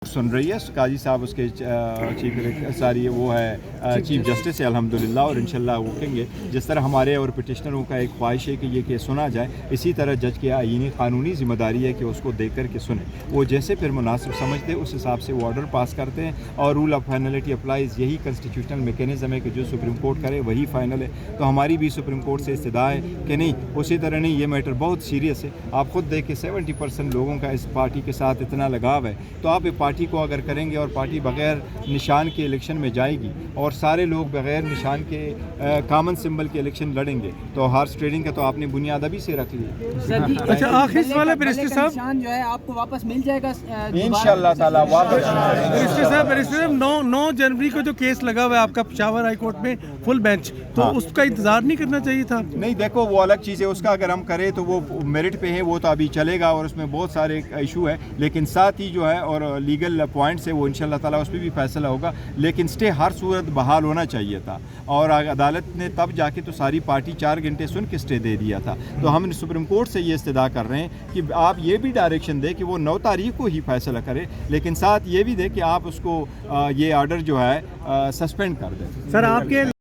सुन रही है काजी साहब उसके चीफ सारी वो है चीफ जस्टिस है अल्हम्दुलिल्लाह, और इंशाल्लाह वो कहेंगे जिस तरह हमारे और पिटिशनरों का एक ख्वाहिश है कि ये केस सुना जाए, इसी तरह जज की आईनी कानूनी जिम्मेदारी है कि उसको देख कर के सुने। वो जैसे फिर मुनासिब समझते उस हिसाब से वो ऑर्डर पास करते हैं और रूल ऑफ फाइनलिटी अप्लाइज। यही कॉन्स्टिट्यूशनल मैकेनिज्म है कि जो सुप्रीम कोर्ट करे वही फाइनल है। तो हमारी भी सुप्रीम कोर्ट से इस्तदा है कि नहीं, उसी तरह नहीं, ये मैटर बहुत सीरियस है। आप खुद देखें 70% लोगों का इस पार्टी के साथ इतना लगाव है, तो आप एक पार्टी को अगर करेंगे और पार्टी बगैर निशान के इलेक्शन में जाएगी और सारे लोग बगैर निशान के कॉमन सिंबल के इलेक्शन लड़ेंगे, तो हॉर्स ट्रेडिंग का तो आपने बुनियाद अभी से रख लिया। अच्छा, आखिरी सवाल है बैरिस्टर साहब, निशान जो है आपको वापस मिल जाएगा इंशाअल्लाह ताला वापस। बैरिस्टर साहब 9 जनवरी को जो केस लगा हुआ है आपका पेशावर हाई कोर्ट में फुल बेंच, तो हाँ। उसका इंतजार नहीं करना चाहिए था? नहीं, देखो वो अलग चीज़ है, उसका अगर हम करें तो वो मेरिट पे है, वो तो अभी चलेगा और उसमें बहुत सारे इशू है, लेकिन साथ ही जो है और लीगल पॉइंट्स है वो इंशाल्लाह ताला उस पर भी फैसला होगा। लेकिन स्टे हर सूरत बहाल होना चाहिए था, और अदालत ने तब जाके तो सारी पार्टी 4 घंटे सुन के स्टे दे दिया था। तो हम सुप्रीम कोर्ट से ये इस्तदा कर रहे हैं कि आप ये भी डायरेक्शन दें कि वो 9 तारीख को ही फैसला करे, लेकिन साथ ये भी दें कि आप उसको ये ऑर्डर जो है सस्पेंड कर दें। सर आपके